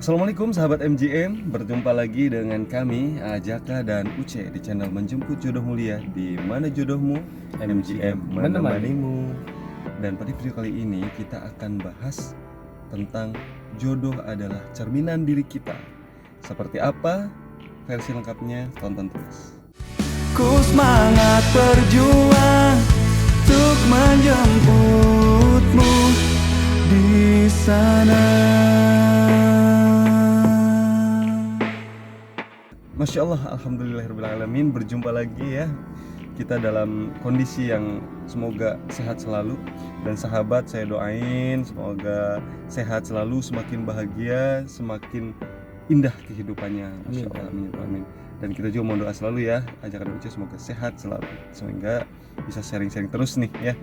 Assalamualaikum sahabat MGM, berjumpa lagi dengan kami Jaka dan Uce di channel Menjemput Jodoh Mulia, di mana jodohmu MGM menemanimu. Dan pada video kali ini kita akan bahas tentang jodoh adalah cerminan diri kita. Seperti apa versi lengkapnya, tonton terus. Ku semangat berjuang untuk menjemputmu di sana. Masya Allah, alhamdulillahirrahmanirrahim, berjumpa lagi ya. Kita dalam kondisi yang semoga sehat selalu. Dan sahabat, saya doain semoga sehat selalu, semakin bahagia, semakin indah kehidupannya. Masya Allah, amin. Dan kita juga mau doa selalu ya, ajakan Uce semoga sehat selalu, sehingga bisa sharing-sharing terus nih ya.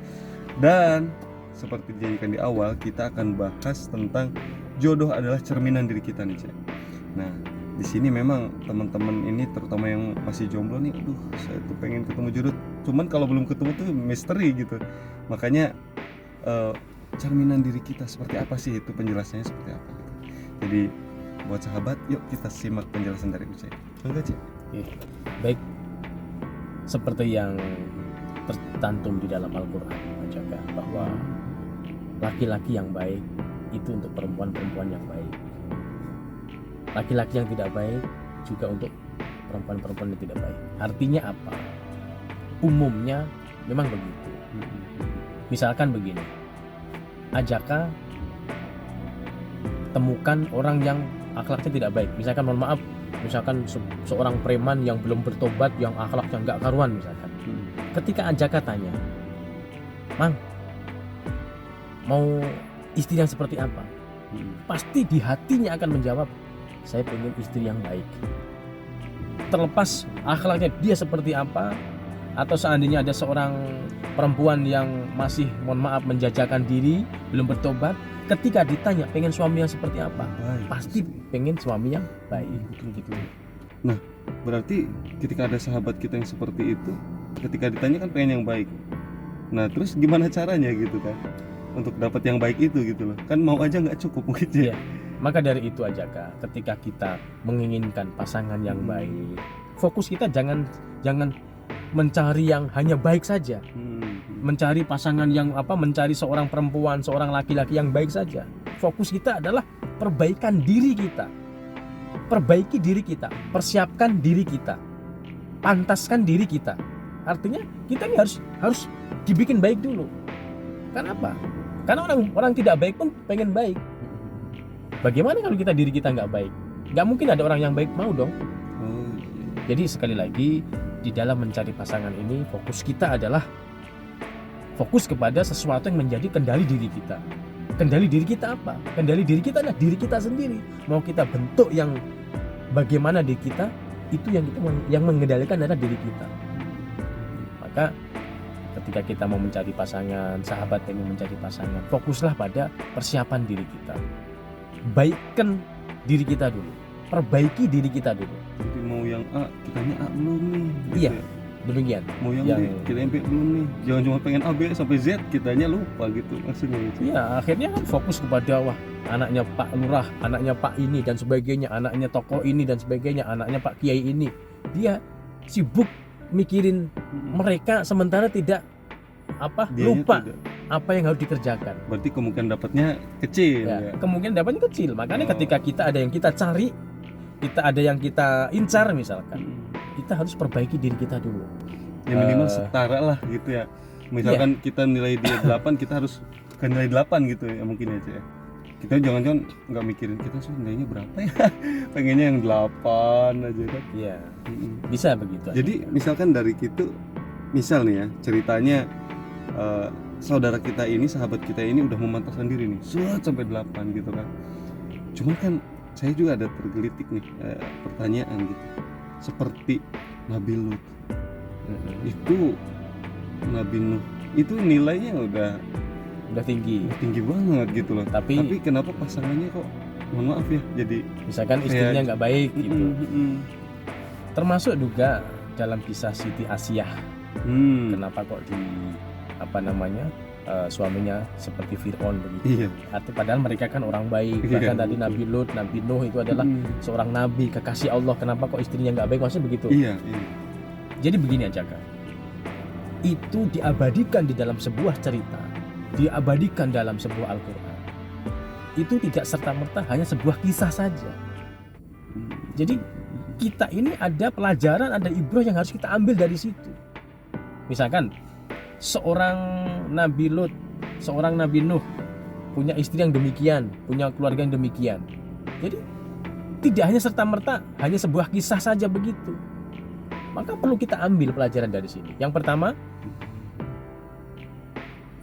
Dan seperti dijanjikan di awal, kita akan bahas tentang jodoh adalah cerminan diri kita nih, Cek. Nah, di sini memang teman-teman ini, terutama yang masih jomblo nih, aduh, saya tuh pengen ketemu jodoh, cuman kalau belum ketemu tuh misteri gitu. Makanya cerminan diri kita seperti apa sih, itu penjelasannya seperti apa gitu. Jadi buat sahabat, yuk kita simak penjelasan dari Uce. Enggak, Cek? Baik, seperti yang tercantum di dalam Al-Quran, Jaka, bahwa laki-laki yang baik itu untuk perempuan-perempuan yang baik. Laki-laki yang tidak baik juga untuk perempuan-perempuan yang tidak baik. Artinya apa? Umumnya memang begitu. Misalkan begini, Ajaka temukan orang yang akhlaknya tidak baik. Misalkan, mohon maaf, misalkan seorang preman yang belum bertobat, yang akhlaknya nggak karuan misalkan. Ketika Ajaka tanya, Mang, mau istri yang seperti apa? Pasti di hatinya akan menjawab, saya pengen istri yang baik. Terlepas akhlaknya dia seperti apa, atau seandainya ada seorang perempuan yang masih, mohon maaf, menjajakan diri, belum bertobat, ketika ditanya pengen suami yang seperti apa, pasti pengen suami yang baik. Gitu. Nah, berarti ketika ada sahabat kita yang seperti itu, ketika ditanya kan pengen yang baik. Nah, terus gimana caranya gitu kan untuk dapat yang baik itu gitu loh? Kan mau aja nggak cukup mungkin ya. Maka dari itu aja, Kak, ketika kita menginginkan pasangan yang baik, fokus kita jangan mencari yang hanya baik saja. Mencari pasangan yang mencari seorang perempuan, seorang laki-laki yang baik saja. Fokus kita adalah perbaikan diri kita. Perbaiki diri kita, persiapkan diri kita, pantaskan diri kita. Artinya kita ini harus dibikin baik dulu. Kenapa? Karena orang tidak baik pun pengen baik. Bagaimana kalau diri kita nggak baik? Nggak mungkin ada orang yang baik mau dong. Jadi sekali lagi, di dalam mencari pasangan ini, fokus kita adalah fokus kepada sesuatu yang menjadi kendali diri kita. Kendali diri kita apa? Kendali diri kita adalah diri kita sendiri. Mau kita bentuk yang bagaimana diri kita, itu yang mengendalikan adalah diri kita. Maka ketika kita mau mencari pasangan, sahabat yang mencari pasangan, fokuslah pada persiapan diri kita. Baikkan diri kita dulu, perbaiki diri kita dulu. Jadi mau yang A, kitanya A belum nih gitu. Iya, demikian. Mau yang B, kita yang B belum nih. Jangan cuma pengen A, B sampai Z, kitanya lupa gitu maksudnya gitu. Iya, akhirnya kan fokus kepada anaknya Pak Lurah, anaknya Pak ini dan sebagainya, anaknya tokoh ini dan sebagainya, anaknya Pak Kiai ini. Dia sibuk mikirin mereka, sementara tidak lupa apa yang harus dikerjakan. Berarti kemungkinan dapatnya kecil ya. Kemungkinan dapatnya kecil. Makanya ketika kita ada yang kita cari, kita ada yang kita incar misalkan, kita harus perbaiki diri kita dulu. Ya minimal setara lah gitu ya. Misalkan kita nilai dia 8, kita harus ke nilai 8 gitu ya mungkin aja ya. Kita jangan-jangan nggak mikirin kita nilainya berapa ya. Pengennya yang 8 aja kan. Iya. Bisa begitu. Jadi misalkan dari gitu, misal nih ya, ceritanya saudara kita ini, sahabat kita ini udah memantapkan diri nih, sampai 8 gitu kan. Cuman kan saya juga ada tergelitik nih pertanyaan gitu. Seperti Nabi Lut. Itu Nabi Nuh itu nilainya udah tinggi banget gitu loh. Tapi kenapa pasangannya kok, mohon maaf ya, jadi misalkan istrinya nggak baik gitu. Termasuk juga dalam kisah Siti Asyah. Kenapa kok suaminya seperti Fir'aun begitu. Iya. Atau padahal mereka kan orang baik. Iya, Bahkan tadi betul. Nabi Lut, Nabi Nuh itu adalah seorang nabi kekasih Allah. Kenapa kok istrinya nggak baik? Maksudnya begitu. Iya. Jadi begini aja Kak. Itu diabadikan di dalam sebuah cerita, diabadikan dalam sebuah Al-Quran. Itu tidak serta-merta hanya sebuah kisah saja. Jadi kita ini ada pelajaran, ada ibrah yang harus kita ambil dari situ. Misalkan seorang Nabi Lut, seorang Nabi Nuh punya istri yang demikian, punya keluarga yang demikian. Jadi tidak hanya serta-merta hanya sebuah kisah saja begitu. Maka perlu kita ambil pelajaran dari sini. Yang pertama,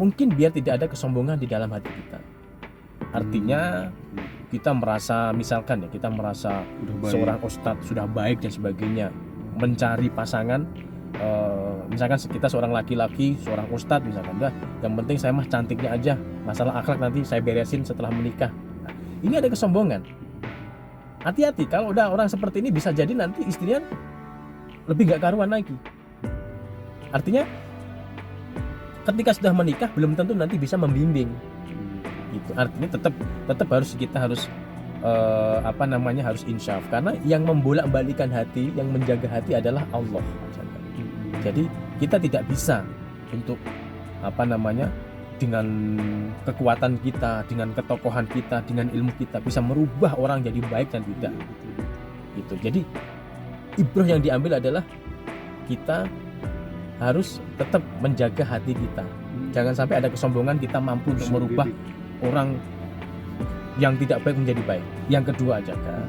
mungkin biar tidak ada kesombongan di dalam hati kita. Artinya kita merasa, misalkan ya, kita merasa Udah baik. seorang ustadz sudah baik dan sebagainya, mencari pasangan, misalkan kita seorang laki-laki, seorang ustadz misalkan, udah yang penting saya mah cantiknya aja, masalah akhlak nanti saya beresin setelah menikah. Nah, ini ada kesombongan. Hati-hati, kalau udah orang seperti ini bisa jadi nanti istrinya lebih nggak karuan lagi. Artinya ketika sudah menikah belum tentu nanti bisa membimbing. Itu artinya tetap kita harus harus insyaf, karena yang membolak-balikan hati, yang menjaga hati adalah Allah. Jadi kita tidak bisa untuk dengan kekuatan kita, dengan ketokohan kita, dengan ilmu kita bisa merubah orang jadi baik dan tidak. Gitu. Jadi ibrah yang diambil adalah kita harus tetap menjaga hati kita. Jangan sampai ada kesombongan kita mampu untuk merubah orang yang tidak baik menjadi baik. Yang kedua aja kan,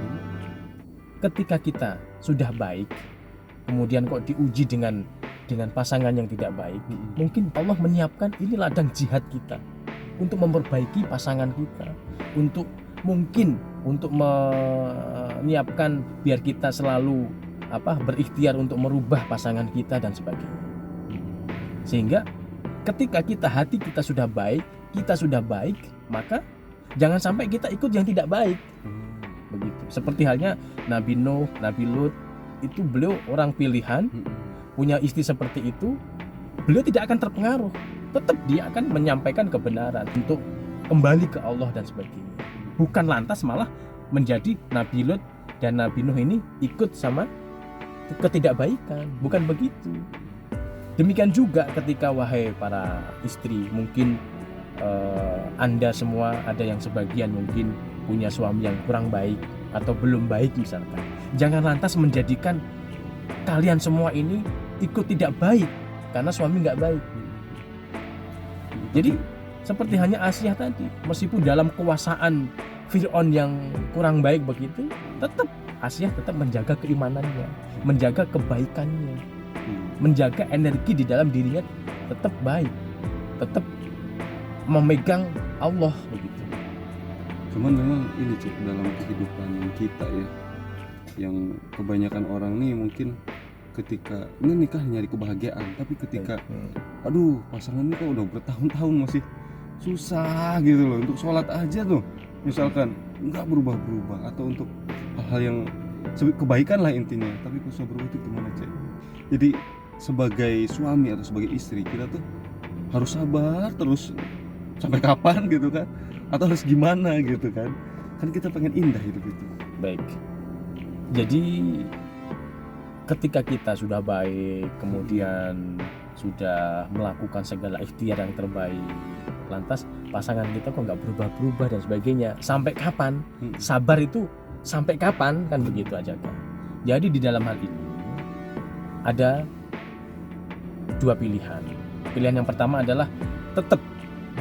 ketika kita sudah baik, kemudian kok diuji dengan pasangan yang tidak baik, mungkin Allah menyiapkan ini ladang jihad kita untuk memperbaiki pasangan kita, untuk menyiapkan biar kita selalu berikhtiar untuk merubah pasangan kita dan sebagainya. Sehingga ketika hati kita sudah baik, maka jangan sampai kita ikut yang tidak baik. Begitu. Seperti halnya Nabi Nuh, Nabi Lut, itu beliau orang pilihan, punya istri seperti itu, beliau tidak akan terpengaruh. Tetap dia akan menyampaikan kebenaran untuk kembali ke Allah dan sebagainya. Bukan lantas malah menjadi Nabi Lut dan Nabi Nuh ini ikut sama ketidakbaikan. Bukan begitu. Demikian juga ketika wahai para istri, mungkin Anda semua ada yang sebagian mungkin punya suami yang kurang baik atau belum baik misalkan. Jangan lantas menjadikan kalian semua ini ikut tidak baik karena suami nggak baik. Jadi seperti hanya Asia tadi, meskipun dalam kekuasaan Fir'aun yang kurang baik begitu, tetap Asia tetap menjaga keimanannya, menjaga kebaikannya, menjaga energi di dalam dirinya tetap baik, tetap memegang Allah begitu. Cuman memang ini Cik, dalam kehidupan kita ya, yang kebanyakan orang nih mungkin ketika ini nikah nyari kebahagiaan, tapi ketika aduh pasangan ini kok udah bertahun-tahun masih susah gitu loh, untuk sholat aja tuh misalkan nggak berubah-berubah, atau untuk hal-hal yang kebaikan lah intinya, tapi susah berubah, itu gimana Cik? Jadi sebagai suami atau sebagai istri kita tuh harus sabar terus sampai kapan gitu kan, atau harus gimana gitu kan kita pengen indah hidup itu. Baik, jadi ketika kita sudah baik, kemudian sudah melakukan segala ikhtiar yang terbaik, lantas pasangan kita kok nggak berubah-berubah dan sebagainya, sampai kapan? Sabar itu sampai kapan, kan begitu aja kan. Jadi di dalam hal ini ada dua pilihan. Pilihan yang pertama adalah tetap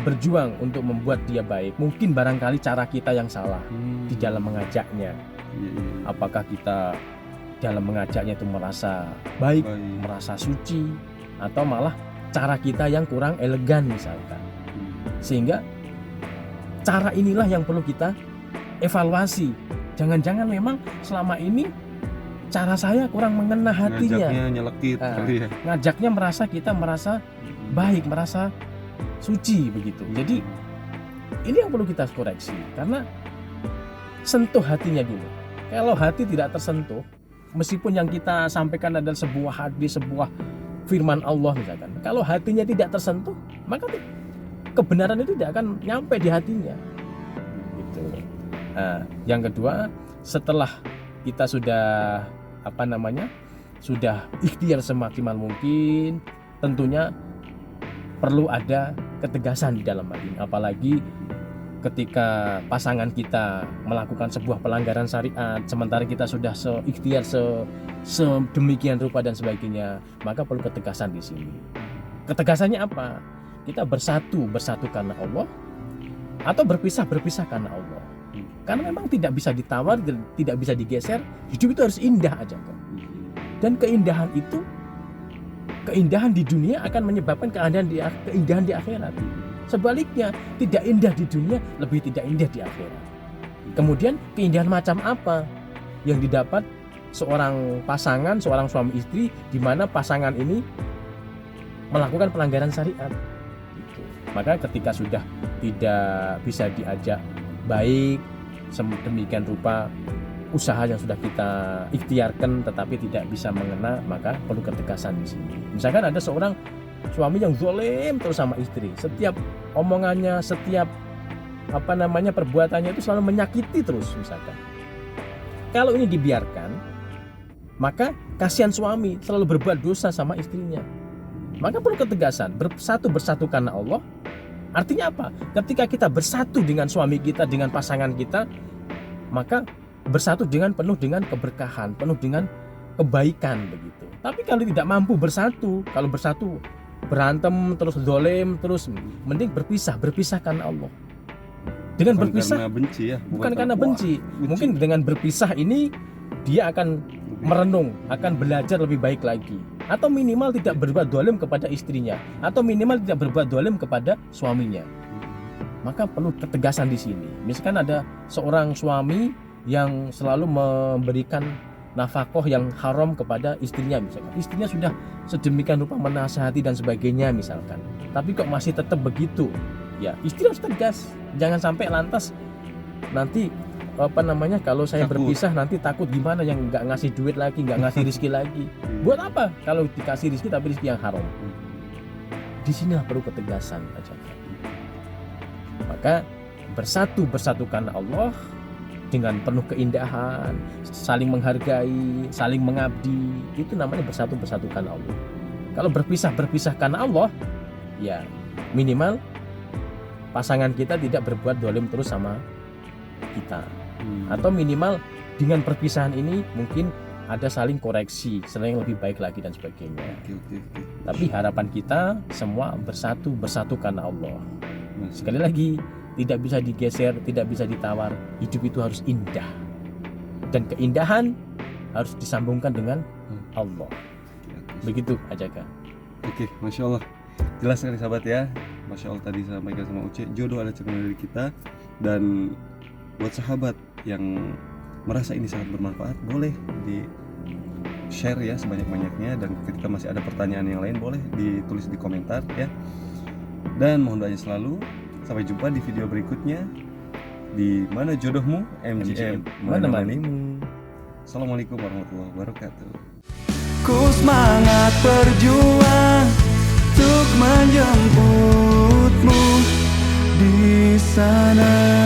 berjuang untuk membuat dia baik. Mungkin barangkali cara kita yang salah di dalam mengajaknya. Apakah kita dalam mengajaknya itu merasa baik, merasa suci, atau malah cara kita yang kurang elegan misalkan. Sehingga cara inilah yang perlu kita evaluasi. Jangan-jangan memang selama ini cara saya kurang mengena hatinya. Ngajaknya nyelekit kali ya. Ngajaknya kita merasa baik, merasa suci begitu. Jadi ini yang perlu kita koreksi, karena sentuh hatinya dulu. Kalau hati tidak tersentuh, meskipun yang kita sampaikan adalah sebuah hadis, sebuah firman Allah misalkan, kalau hatinya tidak tersentuh, maka kebenaran itu tidak akan nyampe di hatinya. Gitu. Nah, yang kedua, setelah kita sudah sudah ikhtiar semaksimal mungkin, tentunya perlu ada ketegasan di dalam hal ini. Apalagi ketika pasangan kita melakukan sebuah pelanggaran syariat, sementara kita sudah seikhtiar sedemikian rupa dan sebagainya, maka perlu ketegasan di sini. Ketegasannya apa? Kita bersatu karena Allah, atau berpisah karena Allah. Karena memang tidak bisa ditawar, tidak bisa digeser. Hidup itu harus indah aja kan. Dan keindahan di dunia akan menyebabkan keindahan di akhirat. Sebaliknya, tidak indah di dunia lebih tidak indah di akhirat. Kemudian keindahan macam apa yang didapat seorang pasangan, seorang suami istri, di mana pasangan ini melakukan pelanggaran syariat. Gitu. Maka ketika sudah tidak bisa diajak baik, sedemikian rupa usaha yang sudah kita ikhtiarkan tetapi tidak bisa mengena, maka perlu ketegasan di sini. Misalkan ada seorang suami yang zalim terus sama istri, setiap omongannya, setiap perbuatannya itu selalu menyakiti terus misalkan. Kalau ini dibiarkan, maka kasihan suami selalu berbuat dosa sama istrinya. Maka perlu ketegasan, bersatu karena Allah. Artinya apa? Ketika kita bersatu dengan suami kita, dengan pasangan kita, maka bersatu penuh dengan keberkahan, penuh dengan kebaikan begitu. Tapi kalau tidak mampu bersatu, kalau bersatu berantem terus zalim terus, mending berpisah karena Allah. Dengan bukan berpisah karena benci ya, bukan karena benci. Mungkin dengan berpisah ini dia akan merenung, akan belajar lebih baik lagi, atau minimal tidak berbuat zalim kepada istrinya, atau minimal tidak berbuat zalim kepada suaminya. Maka perlu ketegasan di sini. Misalkan ada seorang suami yang selalu memberikan nafkah yang haram kepada istrinya, misalkan istrinya sudah sedemikian rupa menasihati dan sebagainya misalkan, tapi kok masih tetap begitu, ya istri harus tegas. Jangan sampai lantas nanti kalau saya Takut. berpisah nanti takut gimana, yang nggak ngasih duit lagi, nggak ngasih rezeki lagi. Buat apa kalau dikasih rezeki tapi rezeki yang haram? Disinilah perlu ketegasan aja. Maka bersatu karena Allah dengan penuh keindahan, saling menghargai, saling mengabdi, itu namanya bersatu karena Allah. Kalau berpisah karena Allah, ya minimal pasangan kita tidak berbuat zalim terus sama kita. Atau minimal dengan perpisahan ini mungkin ada saling koreksi, saling lebih baik lagi dan sebagainya. Oke. Tapi harapan kita semua bersatu karena Allah. Sekali lagi, tidak bisa digeser, tidak bisa ditawar. Hidup itu harus indah, dan keindahan harus disambungkan dengan Allah. Begitu aja Kak. Oke, Masya Allah. Jelas sekali sahabat ya. Masya Allah tadi sampaikan sama Uce, jodoh ada cerminan dari kita. Dan buat sahabat yang merasa ini sangat bermanfaat, boleh di share ya sebanyak-banyaknya. Dan ketika masih ada pertanyaan yang lain, boleh ditulis di komentar ya. Dan mohon doanya selalu. Sampai jumpa di video berikutnya. Di Mana Jodohmu, MGM menemanimu. Assalamualaikum warahmatullahi wabarakatuh. Ku semangat berjuang untuk menjemputmu di sana.